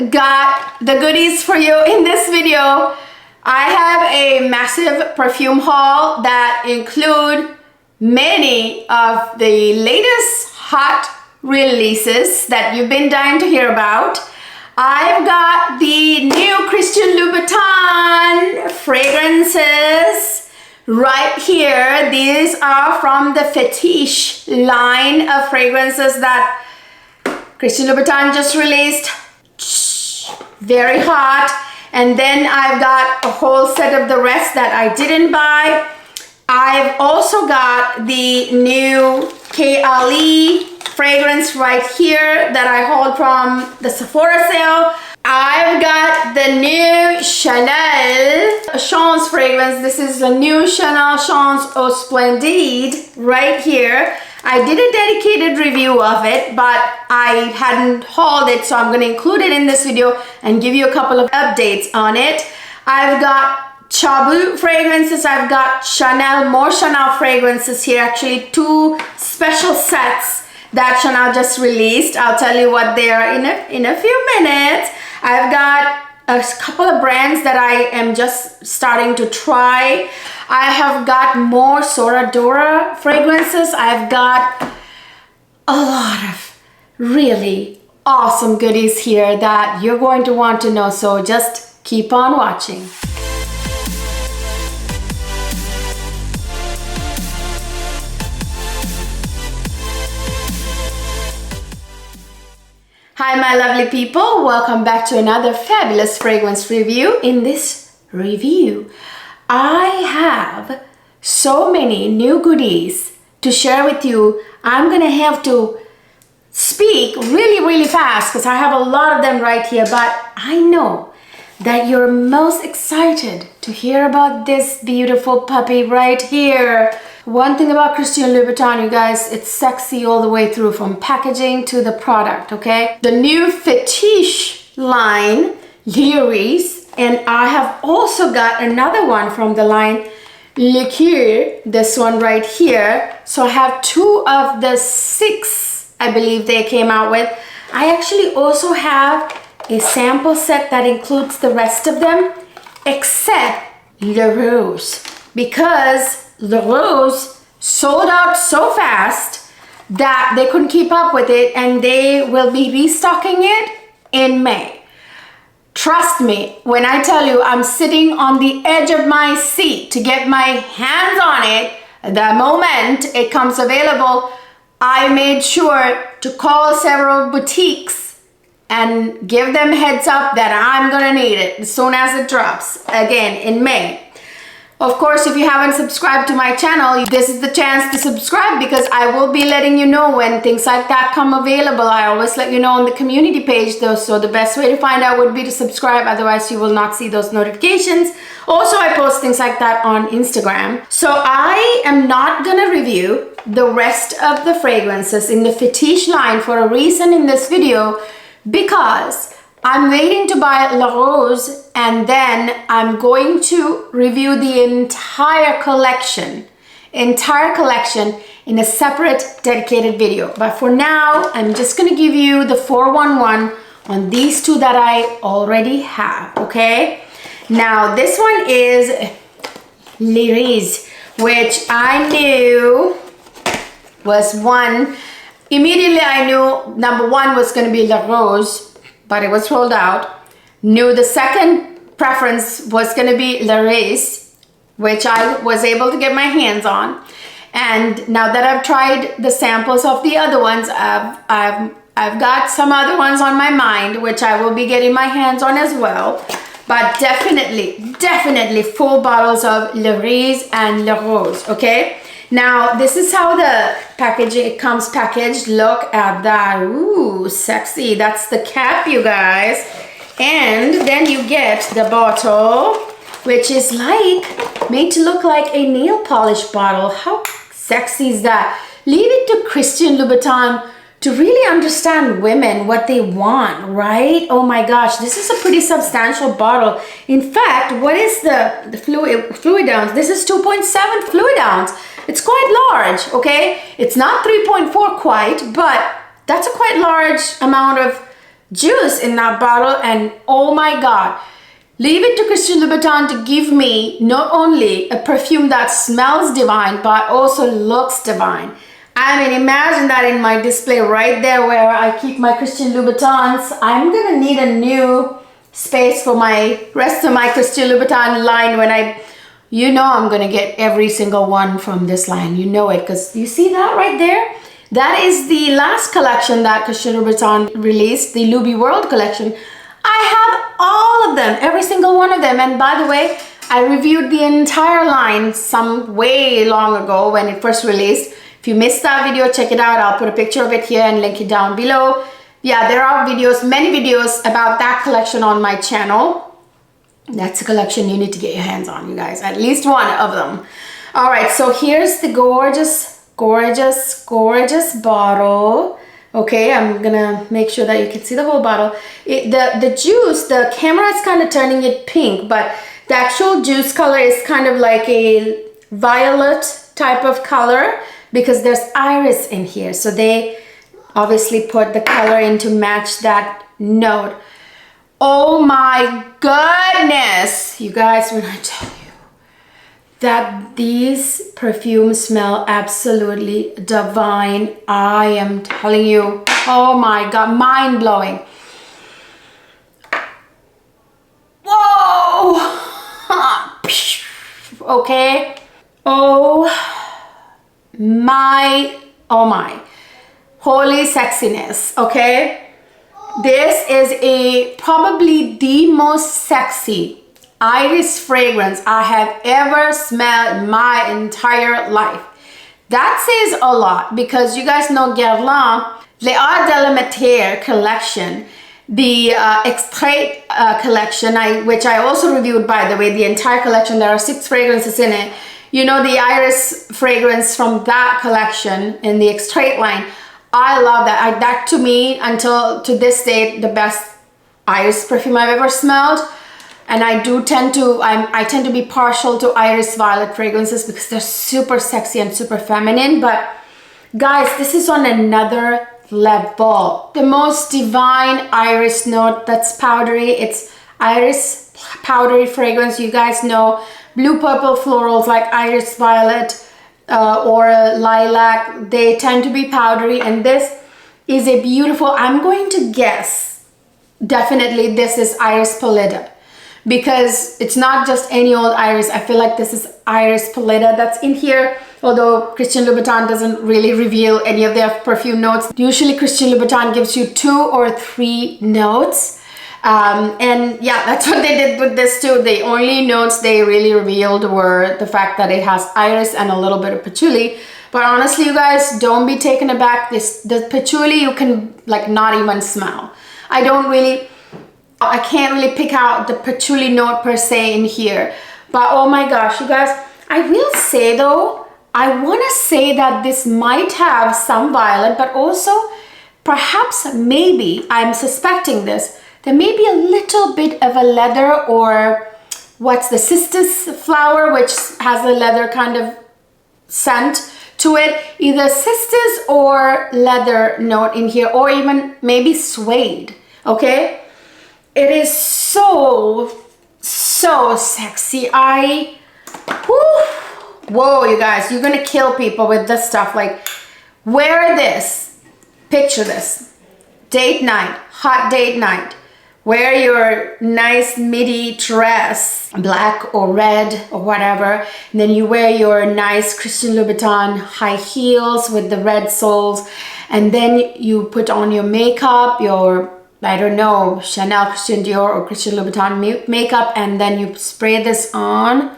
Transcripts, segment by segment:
got the goodies for you in this video. I have a massive perfume haul that include many of the latest hot releases that you've been dying to hear about. I've got the new Christian Louboutin fragrances right here. These are from the Fetiche line of fragrances that Christian Louboutin just released. Very hot. And then I've got a whole set of the rest that I didn't buy. I've also got the new K.Ali fragrance right here that I hauled from the Sephora sale. I've got the new Chanel Chance fragrance. This is the new Chanel Chance Eau Splendide right here. I did a dedicated review of it, but I hadn't hauled it, so I'm going to include it in this video and give you a couple of updates on it. I've got Chabu fragrances. I've got more Chanel fragrances here. Actually, two special sets that Chanel just released. I'll tell you what they are in a few minutes. I've got a couple of brands that I am just starting to try. I have got more Sora Dora fragrances. I've got a lot of really awesome goodies here that you're going to want to know, so just keep on watching. Hi my lovely people, welcome back to another fabulous fragrance review. In this review, I have so many new goodies to share with you. I'm gonna have to speak really fast because I have a lot of them right here, but I know that you're most excited to hear about this beautiful puppy right here. One thing about Christian Louboutin, you guys, it's sexy all the way through, from packaging to the product, okay? The new Fetiche line, Cuir, and I have also got another one from the line Cuir, this one right here. So I have two of the 6, I believe they came out with. I actually also have a sample set that includes the rest of them, except Le Rose, because Le Rose sold out so fast that they couldn't keep up with it, and they will be restocking it in May. Trust me when I tell you, I'm sitting on the edge of my seat to get my hands on it. The moment it comes available, I made sure to call several boutiques and give them heads up that I'm gonna need it as soon as it drops again in May. Of course, if you haven't subscribed to my channel, this is the chance to subscribe, because I will be letting you know when things like that come available. I always let you know on the community page though, so the best way to find out would be to subscribe, otherwise you will not see those notifications. Also, I post things like that on Instagram. So I am not gonna review the rest of the fragrances in the Fetiche line for a reason in this video, because I'm waiting to buy La Rose, and then I'm going to review the entire collection in a separate dedicated video. But for now, I'm just gonna give you the 411 on these two that I already have, okay? Now this one is Lyris, which I knew was one. Immediately I knew number one was gonna be La Rose, but it was rolled out. Knew the second preference was gonna be Lyris, which I was able to get my hands on. And now that I've tried the samples of the other ones, I've got some other ones on my mind, which I will be getting my hands on as well. But definitely full bottles of Lyris and La Rose, okay? Now, this is how the packaging, it comes packaged. Look at that. Ooh, sexy. That's the cap, you guys. And then you get the bottle, which is like, made to look like a nail polish bottle. How sexy is that? Leave it to Christian Louboutin to really understand women, what they want, right? Oh my gosh, this is a pretty substantial bottle. In fact, what is the fluid ounce? This is 2.7 fluid ounce. It's quite large, okay? It's not 3.4 quite, but that's a quite large amount of juice in that bottle, and oh my God, leave it to Christian Louboutin to give me not only a perfume that smells divine, but also looks divine. I mean, imagine that in my display right there where I keep my Christian Louboutins. I'm gonna need a new space for my rest of my Christian Louboutin line when I'm gonna get every single one from this line. You know it, because you see that right there? That is the last collection that Christian Louboutin released, the Loubi World collection. I have all of them, every single one of them. And by the way, I reviewed the entire line some way long ago when it first released. If you missed that video, check it out. I'll put a picture of it here and link it down below. Yeah, there are videos, many videos about that collection on my channel. That's a collection you need to get your hands on, you guys. At least one of them. All right, so here's the gorgeous bottle. Okay, I'm gonna make sure that you can see the whole bottle. The juice, the camera is kind of turning it pink, but the actual juice color is kind of like a violet type of color because there's iris in here. So they obviously put the color in to match that note. Oh my goodness, you guys, when I tell you that these perfumes smell absolutely divine, I am telling you, oh my God, mind blowing. Whoa! Okay. Oh my holy sexiness. Okay, this is probably the most sexy iris fragrance I have ever smelled in my entire life. That says a lot because you guys know Guerlain, l'Art de la Matière collection, the Extrait collection, which I also reviewed, by the way, the entire collection. There are 6 fragrances in it. You know, the iris fragrance from that collection in the Extrait line. I love that. That to me, until to this day, the best iris perfume I've ever smelled. And I tend to be partial to iris violet fragrances because they're super sexy and super feminine. But guys, this is on another level. The most divine iris note that's powdery. It's iris powdery fragrance. You guys know blue purple florals like iris violet or lilac, they tend to be powdery, and this is a beautiful, I'm going to guess, definitely this is iris pallida, because it's not just any old iris. I feel like this is iris pallida that's in here, although Christian Louboutin doesn't really reveal any of their perfume notes. Usually Christian Louboutin gives you 2 or 3 notes. And yeah, that's what they did with this too. The only notes they really revealed were the fact that it has iris and a little bit of patchouli. But honestly, you guys, don't be taken aback. The patchouli you can like not even smell. I can't really pick out the patchouli note per se in here. But oh my gosh, you guys, I will say though, I want to say that this might have some violet, but also perhaps maybe, I'm suspecting this, there may be a little bit of a leather, or what's the cistus flower, which has a leather kind of scent to it. Either cistus or leather note in here, or even maybe suede. Okay, it is so sexy. Whoa, you guys, you're gonna kill people with this stuff. Like, wear this, picture this, date night, hot date night. Wear your nice midi dress, black or red or whatever, and then you wear your nice Christian Louboutin high heels with the red soles, and then you put on your makeup, your, I don't know, Chanel, Christian Dior or Christian Louboutin makeup, and then you spray this on.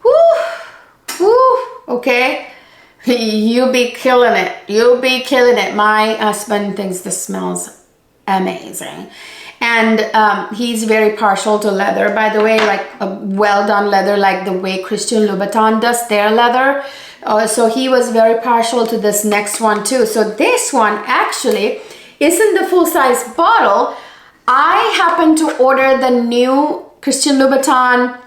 Woo, okay? You be killing it. You'll be killing it. My husband thinks this smells amazing. And he's very partial to leather, by the way, like a well done leather, like the way Christian Louboutin does their leather. So he was very partial to this next one too. So this one actually isn't the full-size bottle. I happened to order the new Christian Louboutin,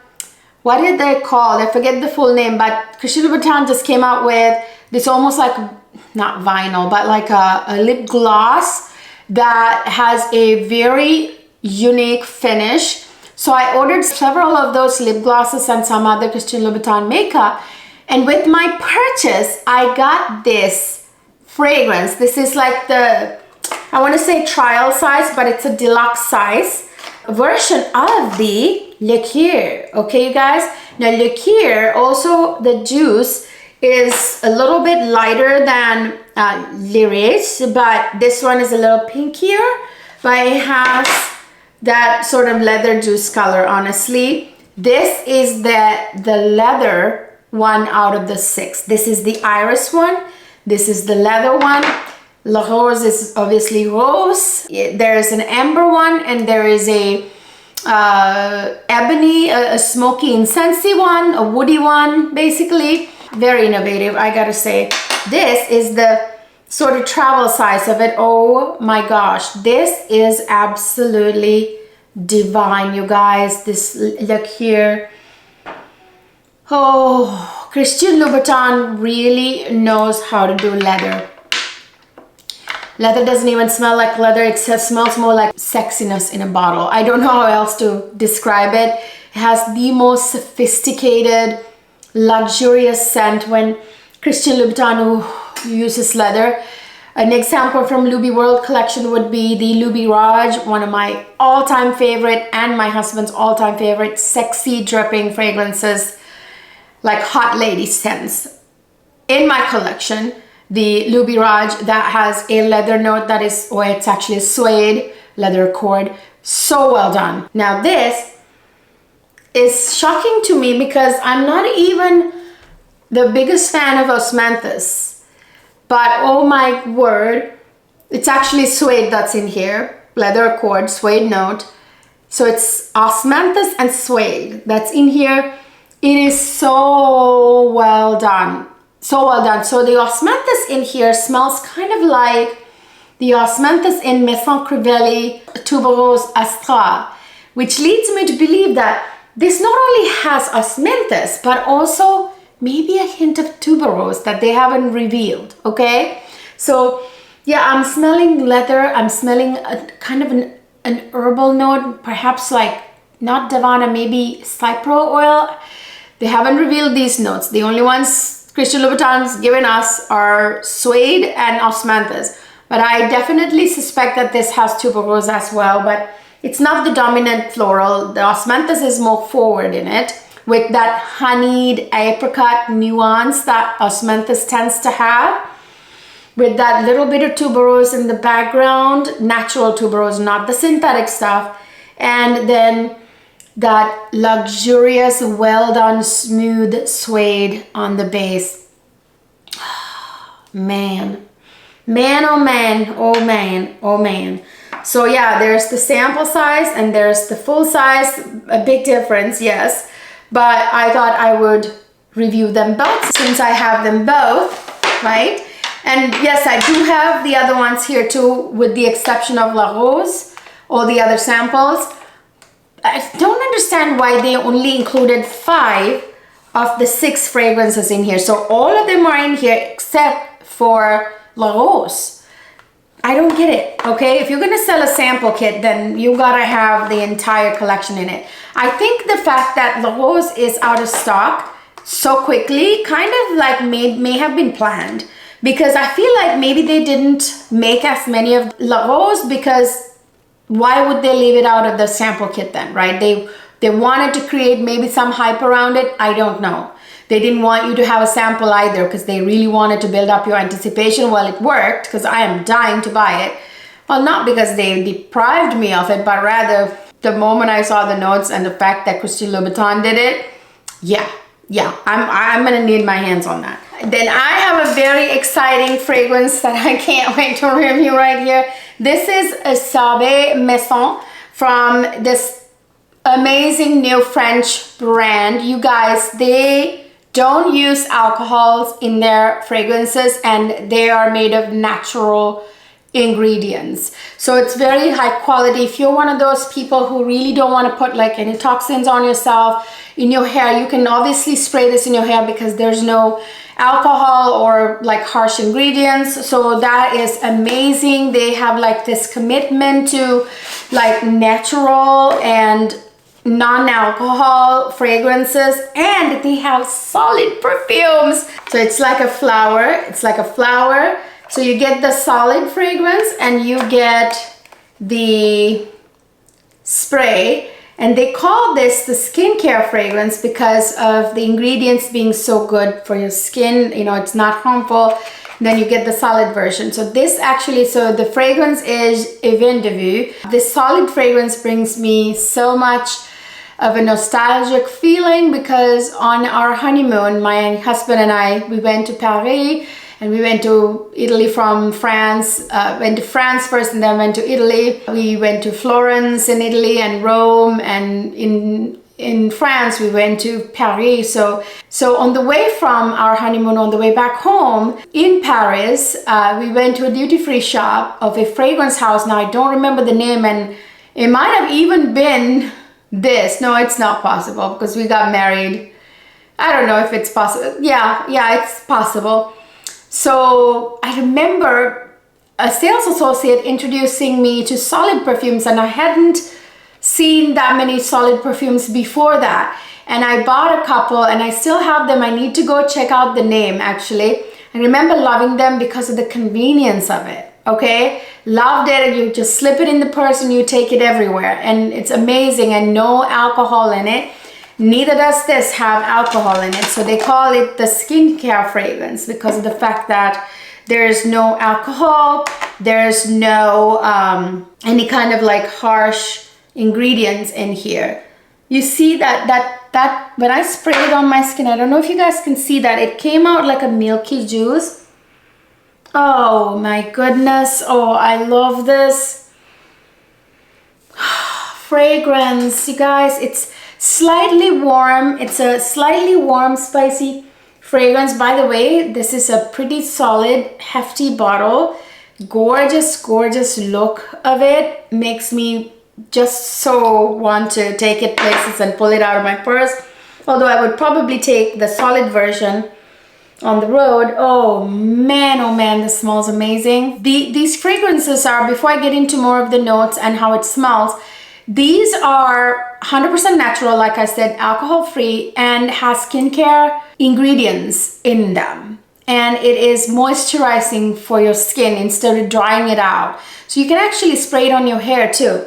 what did they call? I forget the full name, but Christian Louboutin just came out with this almost like, not vinyl, but like a lip gloss that has a very unique finish. So I ordered several of those lip glosses and some other Christian Louboutin makeup. And with my purchase, I got this fragrance. This is like the, I want to say trial size, but it's a deluxe size version of the Le Cuir. Okay, you guys? Now, Le Cuir, also the juice is a little bit lighter than Lyris, but this one is a little pinkier, but it has that sort of leather juice color, honestly. This is the leather one out of the 6. This is the iris one. This is the leather one. La Rose is obviously rose. There is an amber one, and there is a ebony, a smoky incensey one, a woody one, basically. Very innovative, I gotta say. This is the sort of travel size of it. Oh my gosh, this is absolutely divine, you guys. This look here. Oh, Christian Louboutin really knows how to do leather. Leather doesn't even smell like leather. It smells more like sexiness in a bottle. I don't know how else to describe it. It has the most sophisticated, luxurious scent when Christian Louboutin uses leather. An example from Loubi World collection would be the Loubi Raj, one of my all-time favorite and my husband's all-time favorite sexy dripping fragrances, like hot lady scents. In my collection, the Loubi Raj that has a leather note that is, or it's actually a suede leather cord. So well done. Now this is shocking to me because I'm not even the biggest fan of osmanthus, but oh my word, it's actually suede that's in here, leather cord, suede note. So it's osmanthus and suede that's in here. It is so well done, so well done. So the osmanthus in here smells kind of like the osmanthus in Maison Crivelli Tuberose Astra, which leads me to believe that this not only has osmanthus, but also maybe a hint of tuberose that they haven't revealed, okay? So yeah, I'm smelling leather. I'm smelling a kind of an herbal note, perhaps like not Davana, maybe cypro oil. They haven't revealed these notes. The only ones Christian Louboutin's given us are suede and osmanthus. But I definitely suspect that this has tuberose as well, but it's not the dominant floral. The osmanthus is more forward in it, with that honeyed apricot nuance that osmanthus tends to have, with that little bit of tuberose in the background, natural tuberose, not the synthetic stuff, and then that luxurious, well done, smooth suede on the base. Man, man, oh man, oh man, oh man. So yeah, there's the sample size and there's the full size, a big difference, yes. But I thought I would review them both since I have them both, right? And yes, I do have the other ones here too, with the exception of La Rose, all the other samples. I don't understand why they only included 5 of the 6 fragrances in here. So all of them are in here except for La Rose. I don't get it, okay? If you're gonna sell a sample kit, then you gotta have the entire collection in it. I think the fact that La Rose is out of stock so quickly kind of like may have been planned, because I feel like maybe they didn't make as many of La Rose because why would they leave it out of the sample kit then, right? They wanted to create maybe some hype around it. I don't know. They didn't want you to have a sample either because they really wanted to build up your anticipation. Well, it worked because I am dying to buy it. Well, not because they deprived me of it, but rather the moment I saw the notes and the fact that Christian Louboutin did it, yeah, I'm gonna need my hands on that. Then I have a very exciting fragrance that I can't wait to review right here. This is a Sauvé Maison from this amazing new French brand. You guys, they don't use alcohols in their fragrances and they are made of natural ingredients. So it's very high quality. If you're one of those people who really don't want to put like any toxins on yourself, in your hair, you can obviously spray this in your hair because there's no alcohol or like harsh ingredients. So that is amazing. They have like this commitment to like natural and non-alcohol fragrances, and they have solid perfumes. So it's like a flower. So you get the solid fragrance and you get the spray, and they call this the skincare fragrance because of the ingredients being so good for your skin. You know, it's not harmful. And then you get the solid version. So this actually, so the fragrance is Vin de Vue. This solid fragrance brings me so much of a nostalgic feeling because on our honeymoon, my husband and I, we went to Paris. And we went to Italy from France, went to France first and then went to Italy. We went to Florence in Italy and Rome, and in France we went to Paris. So on the way from our honeymoon, on the way back home in Paris, we went to a duty-free shop of a fragrance house. Now I don't remember the name, and it might have even been this. No, it's not possible because we got married. I don't know if it's possible. Yeah, it's possible. So I remember a sales associate introducing me to solid perfumes, and I hadn't seen that many solid perfumes before that. And I bought a couple and I still have them. I need to go check out the name actually. I remember loving them because of the convenience of it. Okay, loved it. You just slip it in the purse and you take it everywhere, and it's amazing, and no alcohol in it. Neither does this have alcohol in it. So they call it the skincare fragrance because of the fact that there's no alcohol, there's no any kind of like harsh ingredients in here. You see that when I sprayed it on my skin, I don't know if you guys can see that, it came out like a milky juice. Oh my goodness. Oh, I love this fragrance, you guys. It's slightly warm. It's a slightly warm, spicy fragrance. By the way, this is a pretty solid, hefty bottle. Gorgeous, gorgeous look of it. Makes me just so want to take it places and pull it out of my purse. Although I would probably take the solid version on the road. Oh man, this smells amazing. These fragrances are, before I get into more of the notes and how it smells, these are 100% natural, like I said, alcohol free, and has skincare ingredients in them. And it is moisturizing for your skin instead of drying it out. So you can actually spray it on your hair too.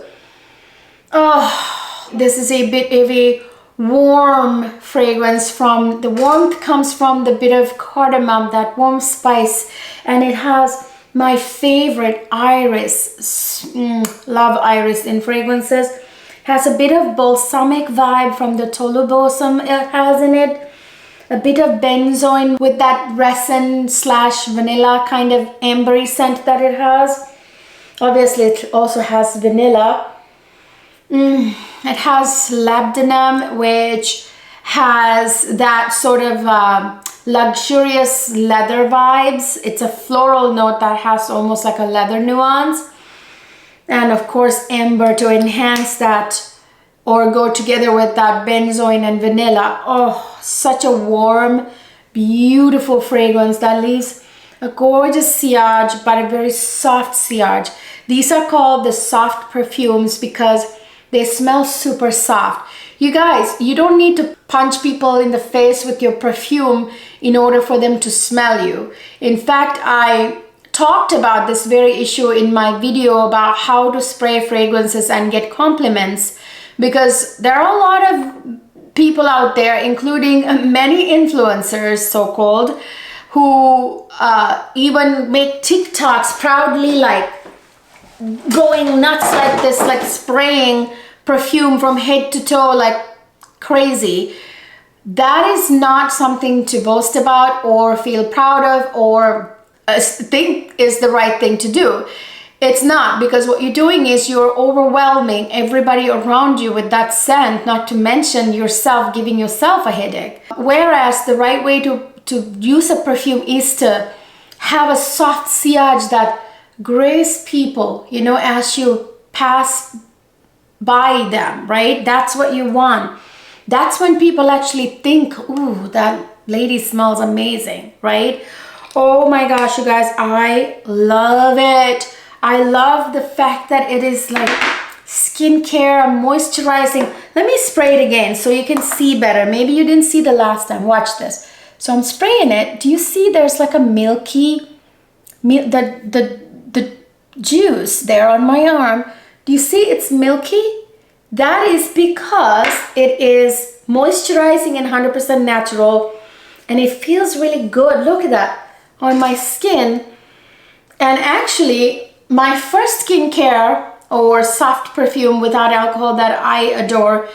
Oh, this is a bit of a warm fragrance. From the warmth comes from the bit of cardamom, that warm spice, and it has my favorite iris. Love iris in fragrances. Has a bit of balsamic vibe from the tolu balsam it has in it. A bit of benzoin with that resin / vanilla kind of ambery scent that it has. Obviously it also has vanilla. It has labdanum, which has that sort of luxurious leather vibes. It's a floral note that has almost like a leather nuance. And of course amber to enhance that or go together with that benzoin and vanilla. Oh, such a warm, beautiful fragrance that leaves a gorgeous sillage, but a very soft sillage. These are called the soft perfumes because they smell super soft. You guys, you don't need to punch people in the face with your perfume in order for them to smell you. In fact, I talked about this very issue in my video about how to spray fragrances and get compliments, because there are a lot of people out there, including many influencers, so-called, who even make TikToks proudly, like going nuts like this, like spraying perfume from head to toe like crazy. That is not something to boast about or feel proud of or think is the right thing to do. It's not, because what you're doing is you're overwhelming everybody around you with that scent, not to mention yourself, giving yourself a headache. Whereas the right way to use a perfume is to have a soft sillage that grace people, you know, as you pass by them, right? That's what you want. That's when people actually think, ooh, that lady smells amazing, right? Oh my gosh, you guys, I love it. I love the fact that it is like skincare, moisturizing. Let me spray it again so you can see better. Maybe you didn't see the last time. Watch this. So I'm spraying it. Do you see there's like a milky, the juice there on my arm? Do you see it's milky? That is because it is moisturizing and 100% natural, and it feels really good. Look at that on my skin. And actually, my first skincare or soft perfume without alcohol that I adore,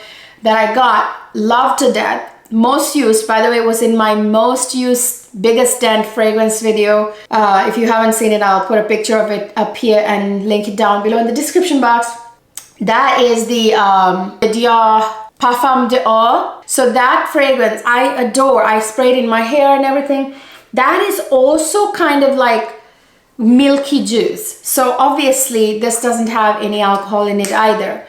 that I got, loved to death, most used, by the way, was in my most used Biggest Dent fragrance video. If you haven't seen it, I'll put a picture of it up here and link it down below in the description box. That is the Dior Parfum d'Or. So that fragrance I adore. I sprayed in my hair and everything. That is also kind of like milky juice. So obviously this doesn't have any alcohol in it either.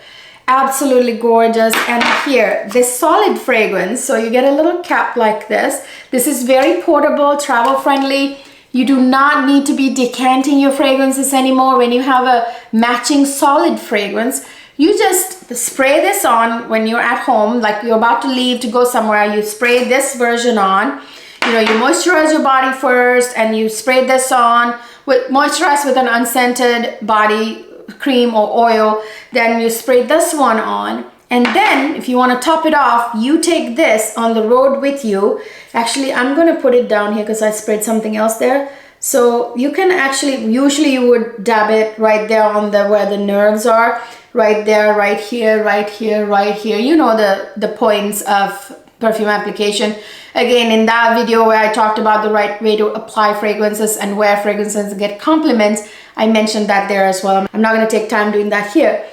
Absolutely gorgeous. And here, this solid fragrance, so you get a little cap like this. This is very portable, travel friendly. You do not need to be decanting your fragrances anymore. When you have a matching solid fragrance, you just spray this on when you're at home, like you're about to leave to go somewhere. You spray this version on. You know, you moisturize your body first and you spray this on, moisturize with an unscented body cream or oil. Then you spray this one on. And then if you want to top it off, you take this on the road with you. Actually, I'm going to put it down here because I sprayed something else there. So you can actually, usually you would dab it right there on the where the nerves are. Right there, right here, right here, right here. You know the points of perfume application. Again, in that video where I talked about the right way to apply fragrances and where fragrances get compliments, I mentioned that there as well. I'm not going to take time doing that here.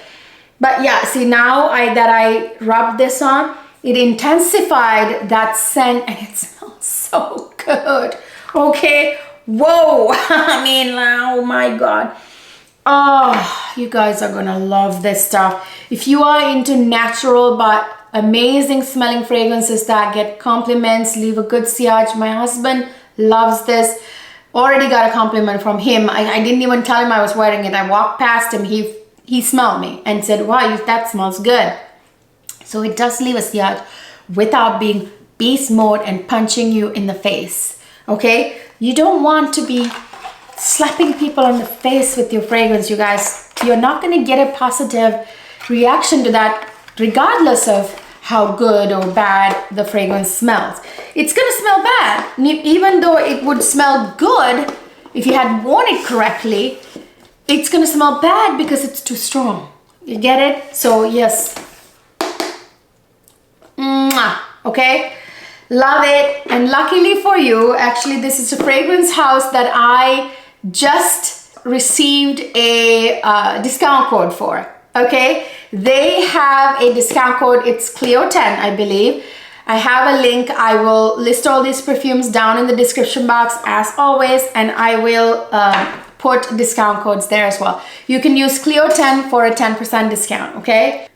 But yeah, see now that I rubbed this on, it intensified that scent and it smells so good. Okay, whoa. I mean, oh my God. Oh, you guys are gonna love this stuff. If you are into natural but amazing smelling fragrances that get compliments, leave a good sillage. My husband loves this. Already got a compliment from him. I didn't even tell him I was wearing it. I walked past him, he smelled me and said, wow, that smells good. So it does leave a sillage without being beast mode and punching you in the face, okay? You don't want to be slapping people on the face with your fragrance, you guys. You're not going to get a positive reaction to that regardless of how good or bad the fragrance smells. It's going to smell bad. Even though it would smell good if you had worn it correctly, it's going to smell bad because it's too strong. You get it? So yes. Mwah. Okay? Love it. And luckily for you, actually this is a fragrance house that I just received a discount code for. Okay, they have a discount code. It's Cleo 10, I believe. I have a link. I will list all these perfumes down in the description box as always, and I will put discount codes there as well. You can use Cleo 10 for a 10% discount. Okay,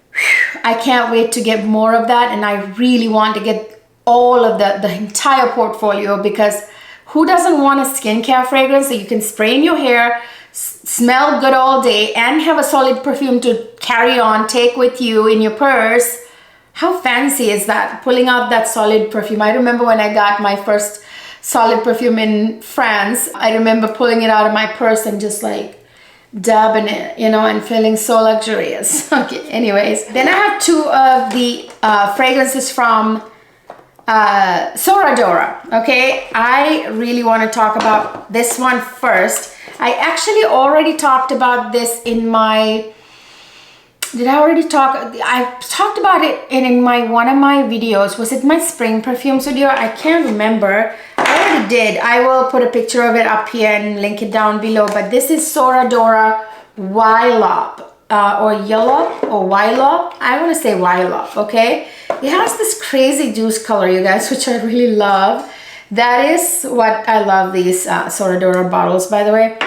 I can't wait to get more of that, and I really want to get all of the entire portfolio, because who doesn't want a skincare fragrance that you can spray in your hair, smell good all day, and have a solid perfume to carry on, take with you in your purse? How fancy is that? Pulling out that solid perfume. I remember when I got my first solid perfume in France, I remember pulling it out of my purse and just like dabbing it, you know, and feeling so luxurious. Okay, anyways. Then I have two of the fragrances from Soradora. Okay, I really want to talk about this one first. I actually already talked about this in my, did I already talk? I talked about it in one of my videos. Was it my spring perfumes video? I can't remember. I already did. I will put a picture of it up here and link it down below. But this is Soradora Wylop. Or Yellow or Wylop. I want to say Wylop, okay? It has this crazy juice color, you guys, which I really love. That is what I love these Soradora bottles, by the way.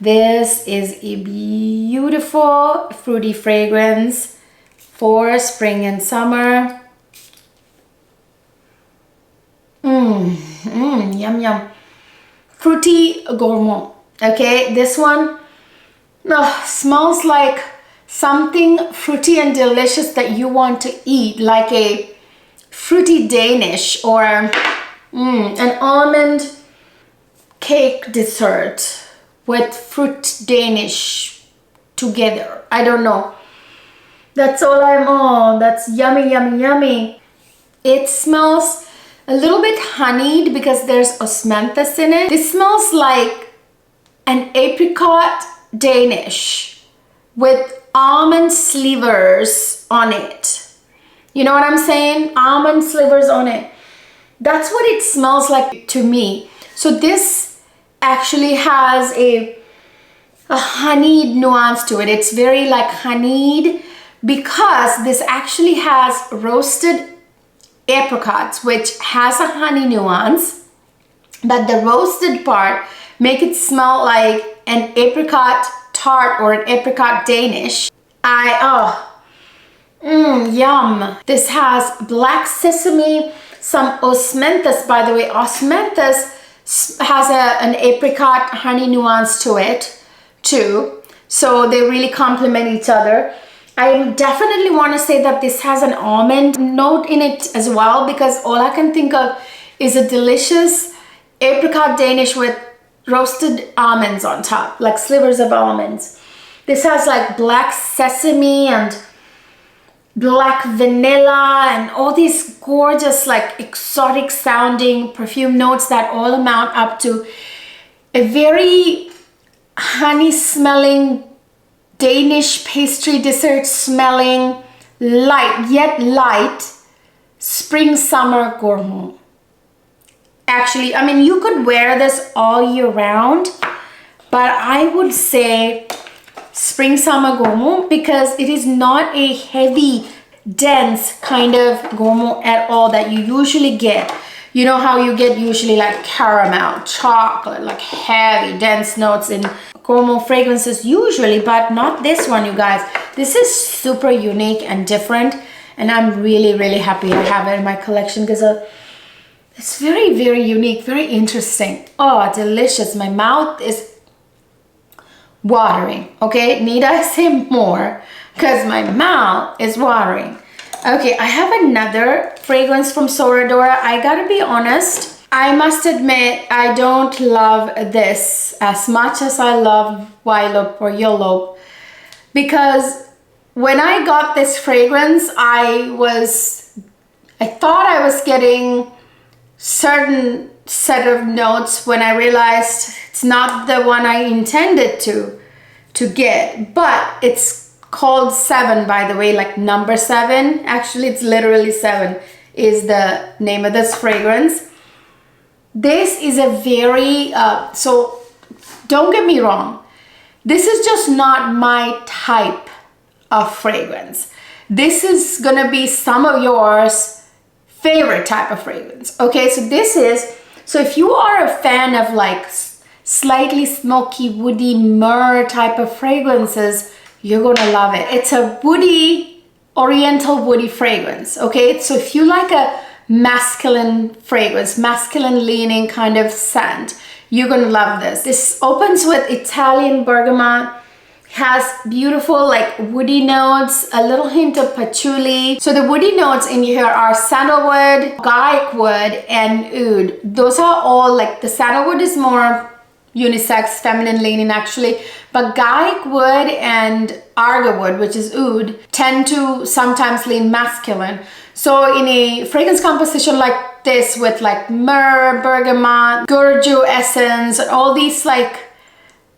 This is a beautiful fruity fragrance for spring and summer. Yum yum. Fruity gourmand. Okay, this one smells like something fruity and delicious that you want to eat, like a fruity Danish or an almond cake dessert with fruit Danish together. I don't know. That's all I'm on. That's yummy, yummy, yummy. It smells a little bit honeyed because there's osmanthus in it. This smells like an apricot Danish with almond slivers on it. You know what I'm saying? Almond slivers on it. That's what it smells like to me. So this actually has a honeyed nuance to it. It's very like honeyed because this actually has roasted apricots, which has a honey nuance, but the roasted part make it smell like an apricot tart or an apricot Danish. Yum. This has black sesame, some osmanthus. By the way, osmanthus has an apricot honey nuance to it too, so they really complement each other. I definitely want to say that this has an almond note in it as well, because all I can think of is a delicious apricot Danish with roasted almonds on top, like slivers of almonds. This has like black sesame and black vanilla and all these gorgeous like exotic sounding perfume notes that all amount up to a very honey smelling Danish pastry dessert smelling light, yet light spring summer gourmand. Actually, I mean, you could wear this all year round, but I would say spring summer gourmand because it is not a heavy, dense kind of gourmand at all that you usually get. You know how you get usually like caramel, chocolate, like heavy, dense notes in gourmand fragrances usually, but not this one, you guys. This is super unique and different, and I'm really, really happy I have it in my collection because it's very, very unique, very interesting. Oh, delicious. My mouth is watering. Okay, need I say more? Because my mouth is watering. Okay, I have another fragrance from Soradora. I gotta be honest, I must admit I don't love this as much as I love Violet or Yellow, because when I got this fragrance, I thought I was getting certain set of notes when I realized it's not the one I intended to get, but it's called 7, by the way, like number 7. Actually, it's literally 7 is the name of this fragrance. This is a very, so don't get me wrong, this is just not my type of fragrance. This is gonna be some of yours favorite type of fragrance. Okay, so if you are a fan of like slightly smoky, woody, myrrh type of fragrances, you're gonna love it. It's a woody, oriental woody fragrance, okay? So if you like a masculine fragrance, masculine leaning kind of scent, you're gonna love this. This opens with Italian bergamot, has beautiful like woody notes, a little hint of patchouli. So the woody notes in here are sandalwood, garlic wood, and oud. Those are all like, the sandalwood is more unisex, feminine leaning actually, but garlic wood and arga wood, which is oud, tend to sometimes lean masculine. So in a fragrance composition like this with like myrrh, bergamot, gurju essence, and all these like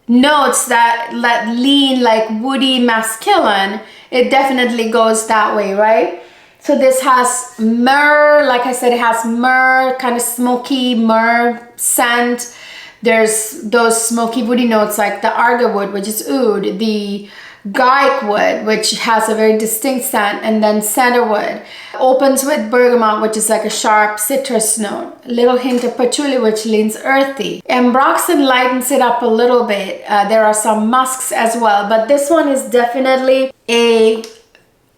notes that lean like woody masculine, it definitely goes that way, right? So this has myrrh, like I said, it has myrrh, kind of smoky myrrh scent. There's those smoky woody notes like the arga wood, which is oud, the garlic wood, which has a very distinct scent, and then sandalwood. Opens with bergamot, which is like a sharp citrus note. A little hint of patchouli, which leans earthy. Ambroxan lightens it up a little bit. There are some musks as well, but this one is definitely a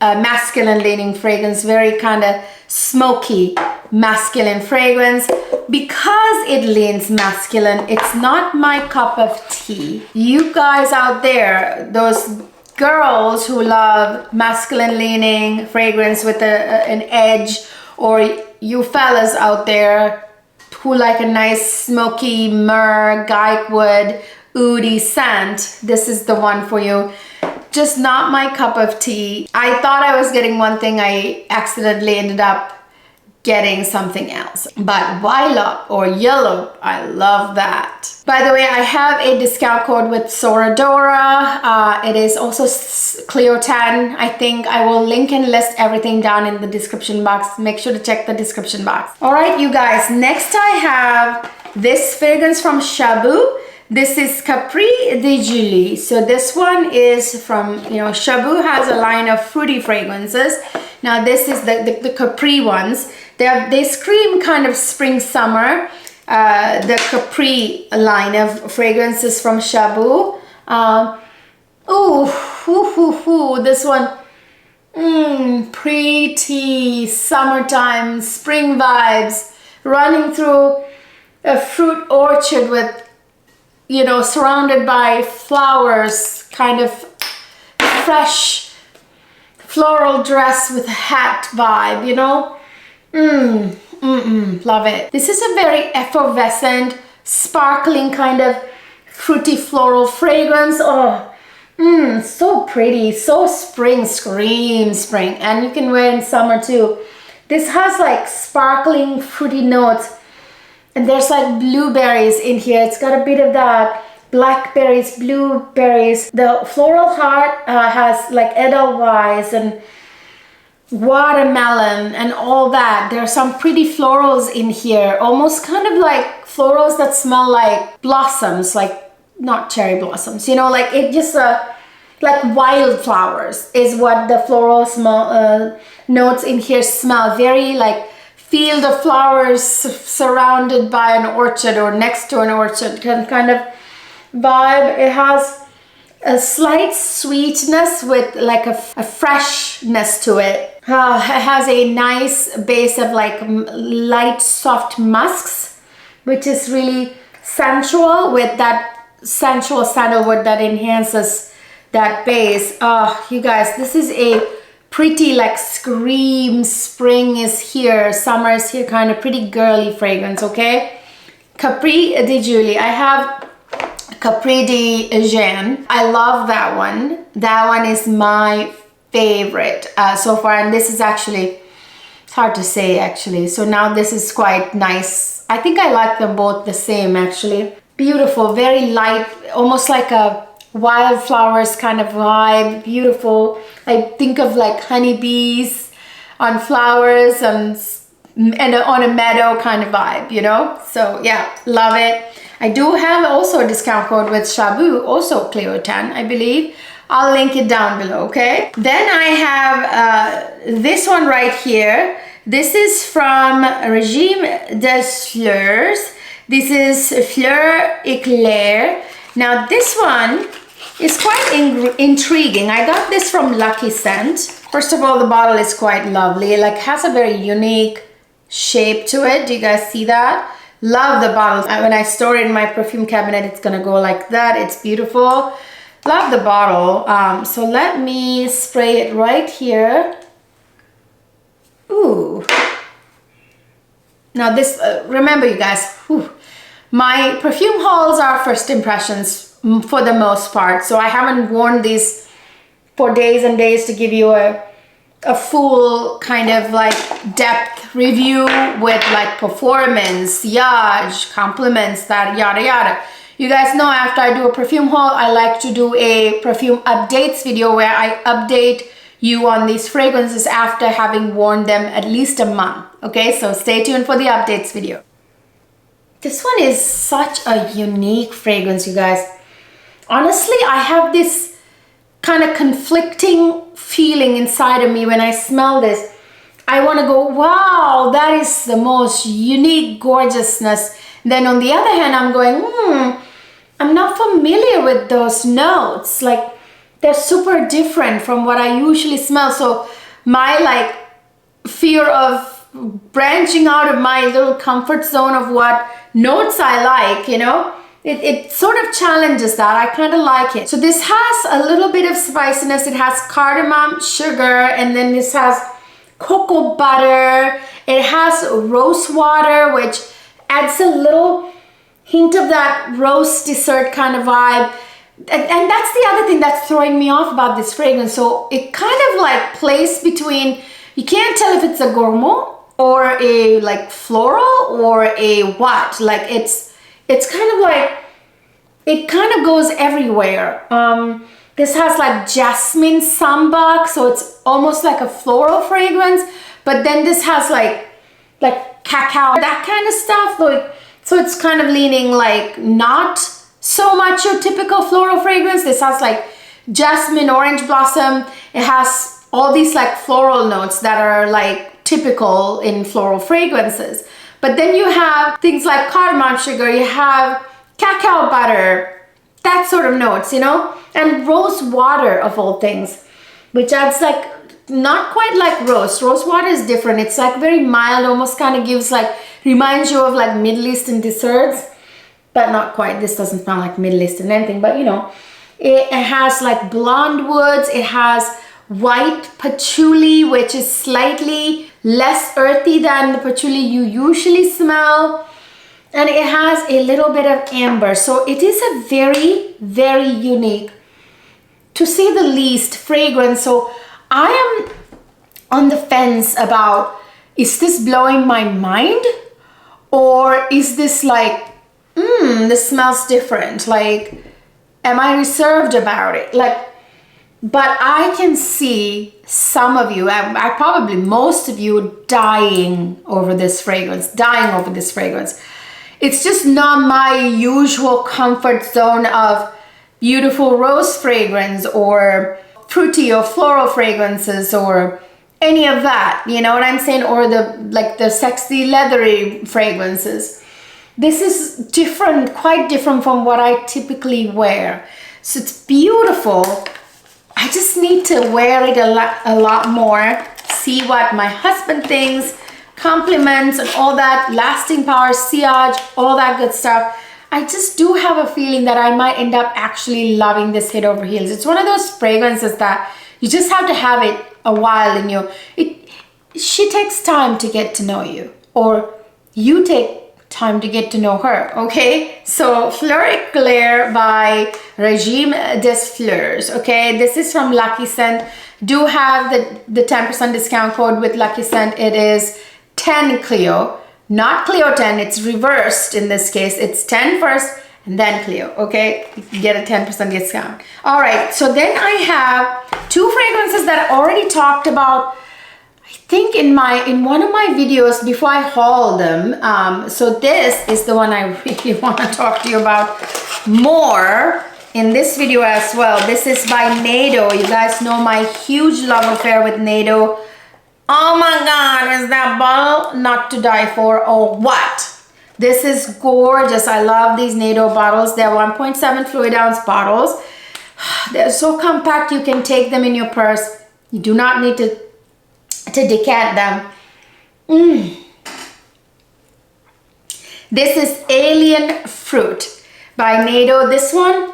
masculine leaning fragrance, very kind of smoky masculine fragrance. Because it leans masculine, it's not my cup of tea. You guys out there, those girls who love masculine leaning fragrance with an edge, or you fellas out there who like a nice smoky myrrh, garlic wood, oudi scent, this is the one for you. Just not my cup of tea. I thought I was getting one thing, I accidentally ended up getting something else. But violet or yellow, I love that. By the way, I have a discount code with Soradora. It is also Cleo 10. I think I will link and list everything down in the description box. Make sure to check the description box. All right, you guys, next I have this fragrance from Shabu. This is Capri de Julie. So this one is from, Shabu has a line of fruity fragrances. Now this is the Capri ones. They scream kind of spring, summer. The Capri line of fragrances from Shabu. This one, pretty summertime, spring vibes, running through a fruit orchard with, surrounded by flowers, kind of fresh floral dress with a hat vibe, love it. This is a very effervescent, sparkling kind of fruity floral fragrance. So pretty, so spring, scream spring, and you can wear it in summer too. This has like sparkling fruity notes. And there's like blueberries in here. It's got a bit of that blackberries, blueberries. The floral heart has like edelweiss and watermelon and all that. There are some pretty florals in here. Almost kind of like florals that smell like blossoms, like not cherry blossoms. Like it just like wildflowers is what the floral smell notes in here smell. Very like field of flowers surrounded by an orchard or next to an orchard kind of vibe. It has a slight sweetness with like a freshness to it. It has a nice base of like light soft musks, which is really sensual, with that sensual sandalwood that enhances that base. You guys, this is a pretty like scream, spring is here, summer is here, kind of pretty girly fragrance, okay? Capri de Julie. I have Capri de Jeanne. I love that one. That one is my favorite so far, and this is actually, it's hard to say actually. So now this is quite nice. I think I like them both the same actually. Beautiful, very light, almost like a wildflowers kind of vibe. Beautiful. I think of like honeybees on flowers and on a meadow kind of vibe, So yeah, love it. I do have also a discount code with Shabu, also Cleo 10, I believe. I'll link it down below, okay? Then I have this one right here. This is from Regime des Fleurs. This is Fleur Eclair. Now this one is quite intriguing. I got this from Lucky Scent. First of all, the bottle is quite lovely. It like has a very unique shape to it. Do you guys see that? Love the bottle. When I store it in my perfume cabinet, it's gonna go like that. It's beautiful. Love the bottle. So let me spray it right here. Ooh. Now this, remember you guys, my perfume hauls are first impressions for the most part, so I haven't worn these for days and days to give you a full kind of like depth review with like performance, sillage, compliments, that yada yada. You guys know after I do a perfume haul, I like to do a perfume updates video where I update you on these fragrances after having worn them at least a month. Okay, so stay tuned for the updates video. This one is such a unique fragrance, you guys. Honestly, I have this kind of conflicting feeling inside of me when I smell this. I want to go, wow, that is the most unique gorgeousness. Then on the other hand, I'm going, I'm not familiar with those notes. Like, they're super different from what I usually smell. So my like fear of branching out of my little comfort zone of what notes I like, you know, it sort of challenges that. I kind of like it. So this has a little bit of spiciness. It has cardamom, sugar, and then this has cocoa butter. It has rose water, which adds a little hint of that rose dessert kind of vibe. And that's the other thing that's throwing me off about this fragrance. So it kind of like plays between, you can't tell if it's a gourmand or a like floral or a what. Like it's kind of like, it kind of goes everywhere. This has like jasmine sambac, so it's almost like a floral fragrance. But then this has like cacao, that kind of stuff. Like, so it's kind of leaning like not so much your typical floral fragrance. This has like jasmine, orange blossom. It has all these like floral notes that are like typical in floral fragrances. But then you have things like cardamom sugar, you have cacao butter, that sort of notes, you know, and rose water of all things, which adds like, not quite like rose. Rose water is different. It's like very mild, almost kind of gives like, reminds you of like Middle Eastern desserts, but not quite. This doesn't smell like Middle Eastern anything, but you know, it has like blonde woods. It has white patchouli, which is slightly less earthy than the patchouli you usually smell. And it has a little bit of amber. So it is a very, very unique, to say the least, fragrance. So I am on the fence about, is this blowing my mind? Or is this like, this smells different? Like, am I reserved about it? Like, but I can see some of you, I probably most of you, dying over this fragrance, It's just not my usual comfort zone of beautiful rose fragrance or fruity or floral fragrances or any of that, you know what I'm saying? Or the sexy leathery fragrances. This is different, quite different from what I typically wear. So it's beautiful. I just need to wear it a lot more, see what my husband thinks, compliments and all that, lasting power, sillage, all that good stuff. I just do have a feeling that I might end up actually loving this head over heels. It's one of those fragrances that you just have to have it a while in you. She takes time to get to know you, or you take time to get to know her, okay? So Fleur Eclair by Regime des Fleurs, okay? This is from Lucky Scent. Do have the 10% discount code with Lucky Scent. It is 10 Cleo, not Cleo 10. It's reversed in this case. It's 10 first and then Cleo, okay? You can get a 10% discount. All right, so then I have two fragrances that I already talked about, I think in one of my videos before I haul them. So this is the one I really want to talk to you about more in this video as well. This is by Nado. You guys know my huge love affair with Nado. Oh my God, is that bottle not to die for or what? This is gorgeous. I love these Nado bottles. They're 1.7 fluid ounce bottles. They're so compact, you can take them in your purse. You do not need to decant them. This is Alien Fruit by Nado. This one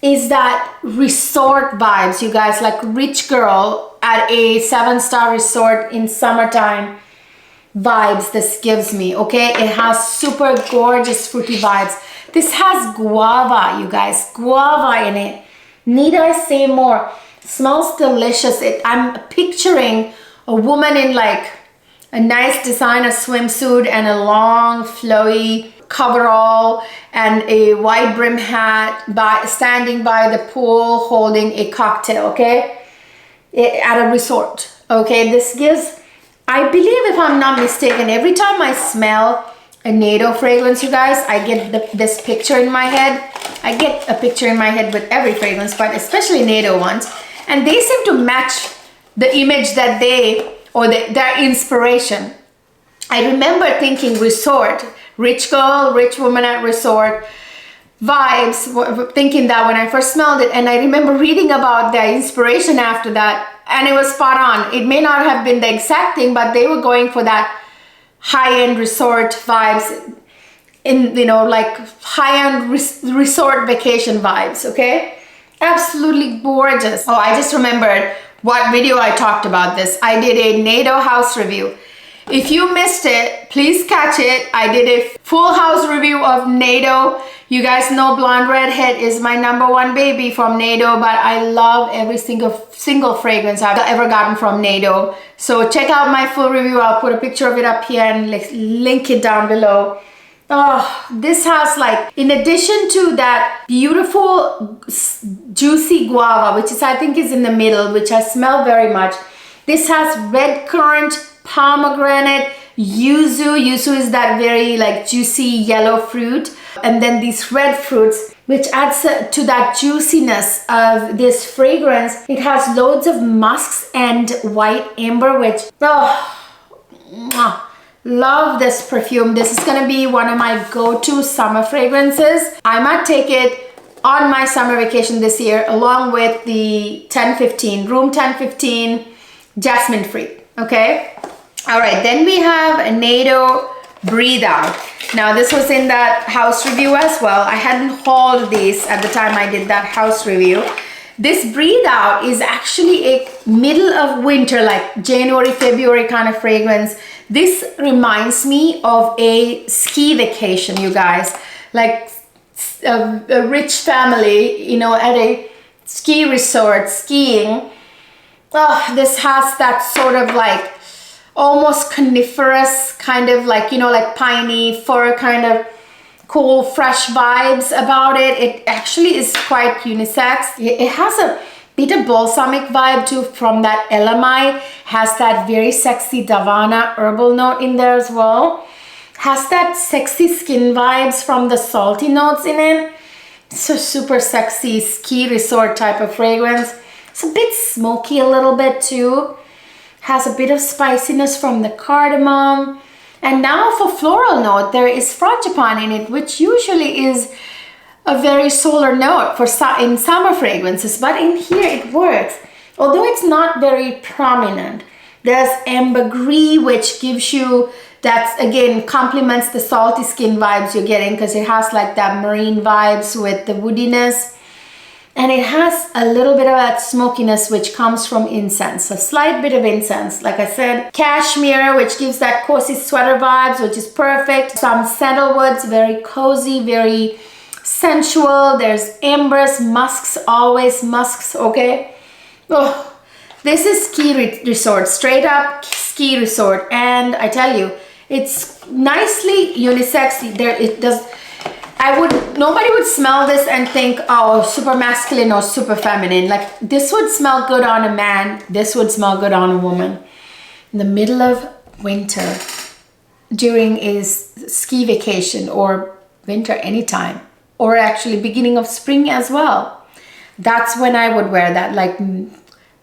is that resort vibes, you guys, like rich girl at a 7-star resort in summertime vibes this gives me, okay? It has super gorgeous fruity vibes. This has guava, you guys, guava in it. Need I say more? Smells delicious. I'm picturing a woman in like a nice designer swimsuit and a long flowy coverall and a wide brim hat standing by the pool holding a cocktail, okay? At a resort, okay? This gives, I believe if I'm not mistaken, every time I smell a NATO fragrance, you guys. I get this picture in my head. I get a picture in my head with every fragrance, but especially NATO ones. And they seem to match the image that their inspiration. I remember thinking resort, rich girl, rich woman at resort vibes, thinking that when I first smelled it. And I remember reading about their inspiration after that, and it was spot on. It may not have been the exact thing, but they were going for that high-end resort vibes, in, you know, like high-end resort vacation vibes. Okay, absolutely gorgeous. Oh, I just remembered what video I talked about this. I did a NATO house review. If you missed it, please catch it. I did a full house review of NATO. You guys know Blonde Redhead is my #1 baby from NATO, but I love every single fragrance I've ever gotten from NATO. So check out my full review. I'll put a picture of it up here and link it down below. Oh, this has, like, in addition to that beautiful juicy guava, which is, I think, is in the middle, which I smell very much. This has red currant, pomegranate, yuzu. Yuzu is that very, like, juicy yellow fruit. And then these red fruits, which adds to that juiciness of this fragrance. It has loads of musks and white amber, which, oh, love this perfume. This is gonna be one of my go-to summer fragrances. I might take it on my summer vacation this year, along with the 1015, room 1015 jasmine free. Okay, all right, then we have a NATO Breathe Out. Now this was in that house review as well. I hadn't hauled these at the time I did that house review. This Breathe Out is actually a middle of winter, like January, February kind of fragrance. This reminds me of a ski vacation, you guys, like a rich family, you know, at a ski resort skiing. Oh, this has that sort of like almost coniferous kind of, like, you know, like piney fir kind of cool fresh vibes about it. It actually is quite unisex. It has a bit of balsamic vibe too from that elamite. Has that very sexy Davana herbal note in there as well. Has that sexy skin vibes from the salty notes in it. It's a super sexy ski resort type of fragrance. It's a bit smoky a little bit too. Has a bit of spiciness from the cardamom. And now for floral note, there is frangipane in it, which usually is a very solar note for in summer fragrances, but in here it works. Although it's not very prominent. There's ambergris, which gives you, that again complements the salty skin vibes you're getting, because it has like that marine vibes with the woodiness. And it has a little bit of that smokiness which comes from incense, a slight bit of incense. Like I said, cashmere, which gives that cozy sweater vibes, which is perfect. Some sandalwoods, very cozy, very sensual. There's ambers, musks, always musks, okay? Oh, this is ski resort, straight up ski resort. And I tell you, it's nicely unisex. Nobody would smell this and think, oh, super masculine or super feminine. Like, this would smell good on a man. This would smell good on a woman. In the middle of winter, during a ski vacation, or winter anytime, or actually beginning of spring as well. That's when I would wear that, like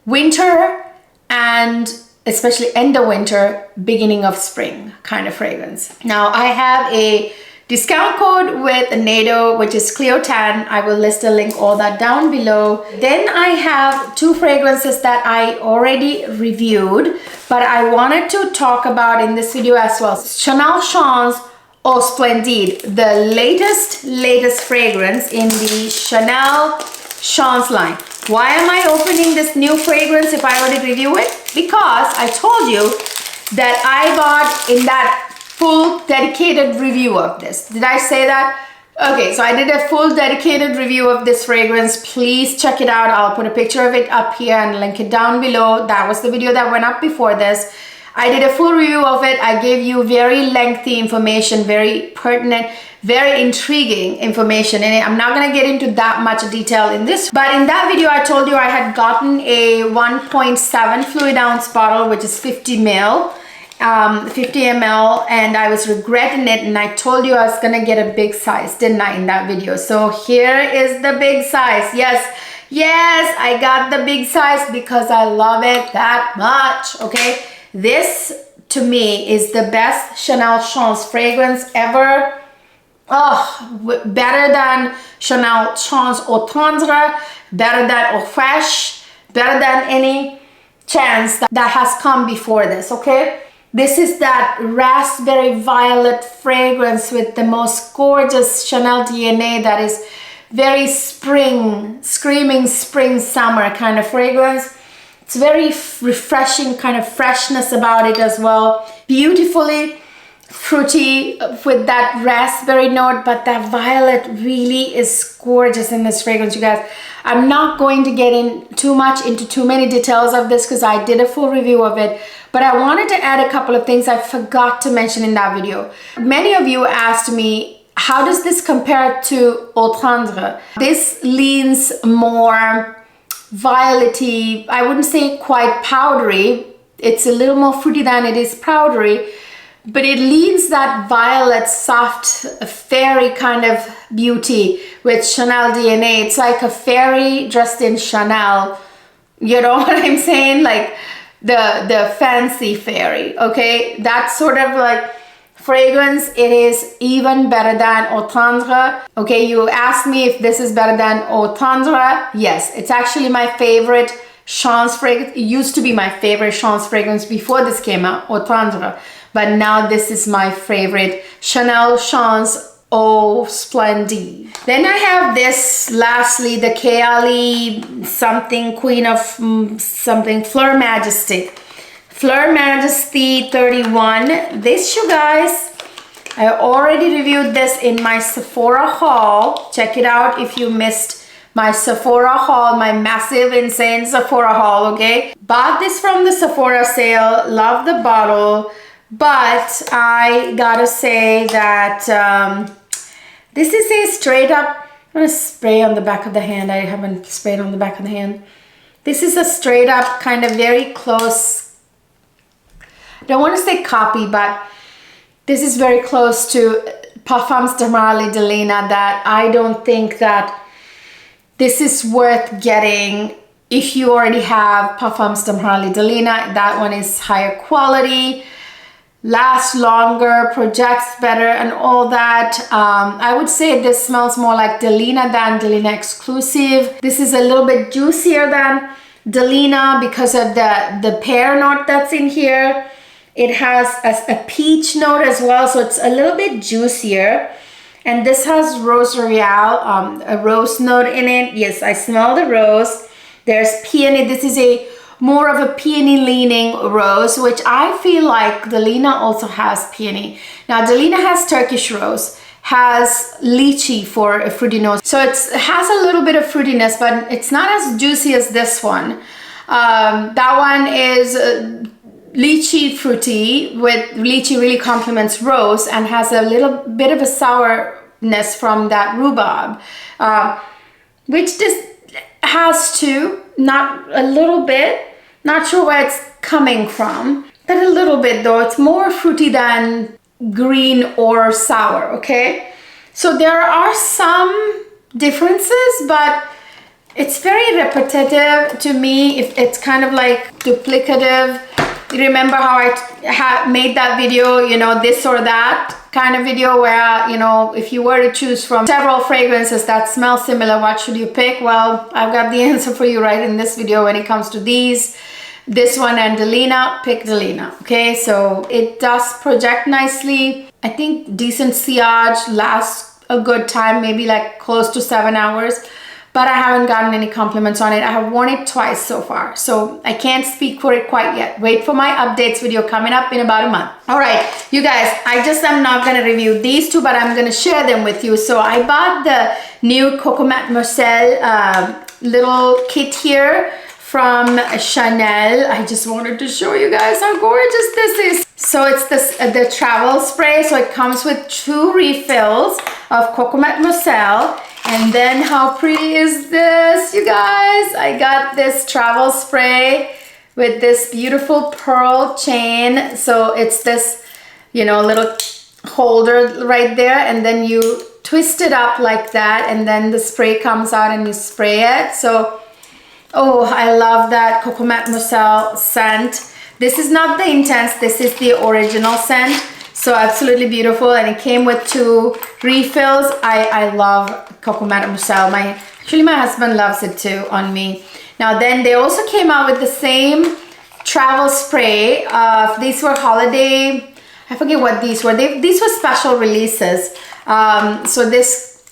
winter and especially end of winter, beginning of spring kind of fragrance. Now I have a discount code with NATO, which is Cleo 10. I will list a link, all that down below. Then I have two fragrances that I already reviewed, but I wanted to talk about in this video as well. Chanel Chance Eau Splendide, the latest fragrance in the Chanel Chance line. Why am I opening this new fragrance if I already review it? Because I told you that I bought in that full dedicated review of this. Did I say that? Okay, so I did a full dedicated review of this fragrance. Please check it out. I'll put a picture of it up here and link it down below. That was the video that went up before this. I did a full review of it. I gave you very lengthy information, very pertinent, very intriguing information in it. I'm not gonna get into that much detail in this, but in that video I told you I had gotten a 1.7 fluid ounce bottle, which is 50 ml. 50 ml, and I was regretting it, and I told you I was gonna get a big size, didn't I, in that video? So here is the big size. Yes, I got the big size because I love it that much, okay? This, to me, is the best Chanel Chance fragrance ever. Oh, better than Chanel Chance Eau Tendre, better than Eau Fraiche, better than any chance that has come before this, okay? This is that raspberry violet fragrance with the most gorgeous Chanel DNA that is very spring, screaming spring, summer kind of fragrance. It's very refreshing kind of freshness about it as well. Beautifully fruity with that raspberry note, but that violet really is gorgeous in this fragrance, you guys. I'm not going to get in too much into too many details of this because I did a full review of it, but I wanted to add a couple of things I forgot to mention in that video. Many of you asked me, how does this compare to Eau Tendre? This leans more violety, I wouldn't say quite powdery. It's a little more fruity than it is powdery, but it leans that violet, soft, fairy kind of beauty with Chanel DNA. It's like a fairy dressed in Chanel. You know what I'm saying? Like the fancy fairy, okay? That sort of like fragrance, it is even better than Eau Tendre. Okay, you asked me if this is better than Eau Tendre. Yes, it's actually my favorite Chance fragrance. It used to be my favorite Chance fragrance before this came out, Eau Tendre. But now this is my favorite Chanel Chance Eau Splendide. Then I have this, lastly, the Kayali something, Queen of something, Fleur Majesty. Fleur Majesty 31. This, you guys, I already reviewed this in my Sephora haul. Check it out if you missed my Sephora haul, my massive, insane Sephora haul, okay? Bought this from the Sephora sale, love the bottle, but I gotta say that this is a straight up, I'm gonna spray on the back of the hand. I haven't sprayed on the back of the hand. This is a straight up kind of very close, I don't want to say copy, but this is very close to Parfums de Marly de Lena, that I don't think that this is worth getting if you already have Parfums de Marly de Lena. That one is higher quality, lasts longer, projects better, and all that. I would say this smells more like Delina than Delina Exclusive. This is a little bit juicier than Delina because of the pear note that's in here. It has a peach note as well, so it's a little bit juicier. And this has Rose Royale, a rose note in it. Yes, I smell the rose. There's peony. This is a more of a peony leaning rose, which I feel like Delina also has peony. Now Delina has Turkish rose, has lychee for a fruity nose. So it has a little bit of fruitiness, but it's not as juicy as this one. That one is lychee fruity, with lychee really complements rose and has a little bit of a sourness from that rhubarb, which this has too, not a little bit. Not sure where it's coming from, but a little bit though. It's more fruity than green or sour, okay? So there are some differences, but it's very repetitive to me. If it's kind of like duplicative. You remember how I made that video, you know, this or that kind of video where, you know, if you were to choose from several fragrances that smell similar, what should you pick? Well, I've got the answer for you right in this video when it comes to these. This one and Delina, pick Delina, okay? So it does project nicely. I think decent sillage, lasts a good time, maybe like close to 7 hours. But I haven't gotten any compliments on it. I have worn it twice so far, so I can't speak for it quite yet. Wait for my updates video coming up in about a month. All right, you guys, I'm not gonna review these two, but I'm gonna share them with you. So I bought the new Coco Mademoiselle little kit here from Chanel. I just wanted to show you guys how gorgeous this is. So it's this the travel spray, so it comes with 2 refills of Coco Mademoiselle. And then how pretty is this, you guys? I got this travel spray with this beautiful pearl chain. So it's this, you know, little holder right there, and then you twist it up like that, and then the spray comes out and you spray it. So, oh, I love that Coco Mademoiselle scent. This is not the intense, this is the original scent. So absolutely beautiful, and it came with 2 refills. I love Coco Mademoiselle. Actually my husband loves it too on me. Now then they also came out with the same travel spray. These were holiday, I forget what these were. These were special releases. So this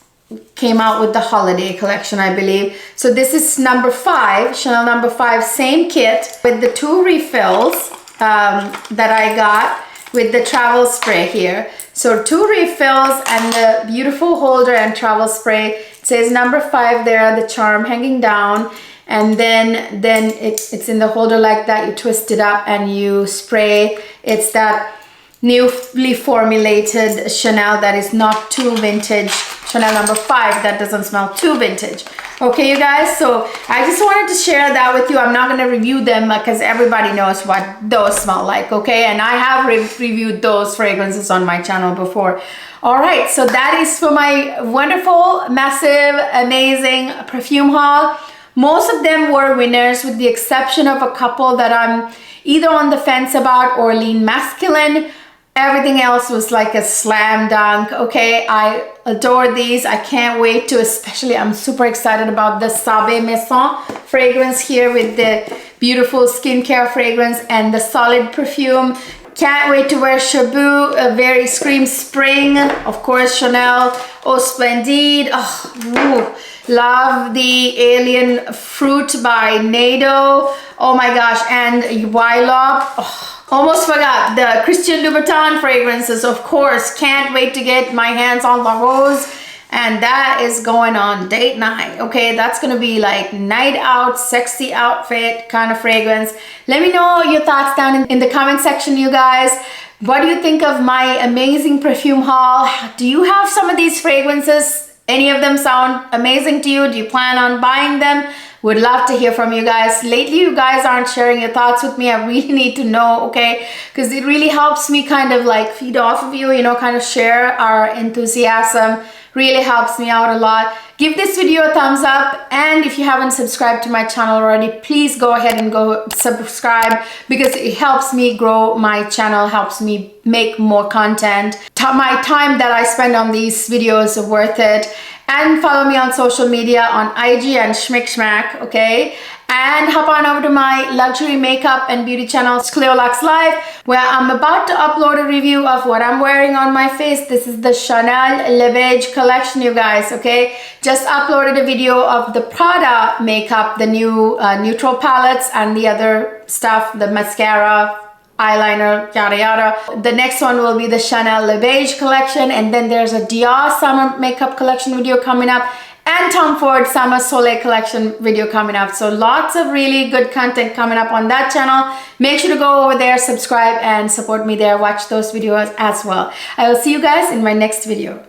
came out with the holiday collection, I believe. So this is number 5, Chanel number 5, same kit with the 2 refills that I got with the travel spray here. So 2 refills and the beautiful holder and travel spray. It says number 5 there, the charm hanging down, and then it's in the holder like that. You twist it up and you spray. It's that newly formulated Chanel that is not too vintage. Chanel number 5 that doesn't smell too vintage. Okay, you guys, so I just wanted to share that with you. I'm not going to review them because everybody knows what those smell like, okay? And I have reviewed those fragrances on my channel before. All right, so that is for my wonderful, massive, amazing perfume haul. Most of them were winners with the exception of a couple that I'm either on the fence about or lean masculine. Everything else was like a slam dunk, okay? I adore these. I can't wait to, especially I'm super excited about the Sabe Maison fragrance here with the beautiful skincare fragrance and the solid perfume. Can't wait to wear Shabu, a very Scream Spring, of course Chanel, Splendide. Oh, love the Alien Fruit by Nado. Oh my gosh, and Wylop. Oh, almost forgot the Christian Louboutin fragrances, of course. Can't wait to get my hands on La Rose. And that is going on date night, okay? That's gonna be like night out, sexy outfit kind of fragrance. Let me know your thoughts down in the comment section, you guys. What do you think of my amazing perfume haul? Do you have some of these fragrances? Any of them sound amazing to you? Do you plan on buying them? Would love to hear from you guys. Lately, you guys aren't sharing your thoughts with me. I really need to know, okay? Because it really helps me kind of like feed off of you, you know, kind of share our enthusiasm. Really helps me out a lot. Give this video a thumbs up, and if you haven't subscribed to my channel already, please go ahead and go subscribe because it helps me grow my channel, helps me make more content. My time that I spend on these videos are worth it. And follow me on social media on IG and Schmick Schmack, okay? And hop on over to my luxury makeup and beauty channel, Cleo Luxe Life, where I'm about to upload a review of what I'm wearing on my face. This is the Chanel Le Beige collection, you guys, okay? Just uploaded a video of the Prada makeup, the new neutral palettes and the other stuff, the mascara, eyeliner, yada yada. The next one will be the Chanel Le Beige collection, and then there's a Dior summer makeup collection video coming up, and Tom Ford Summer Soleil collection video coming up. So lots of really good content coming up on that channel. Make sure to go over there, subscribe, and support me there. Watch those videos as well. I will see you guys in my next video.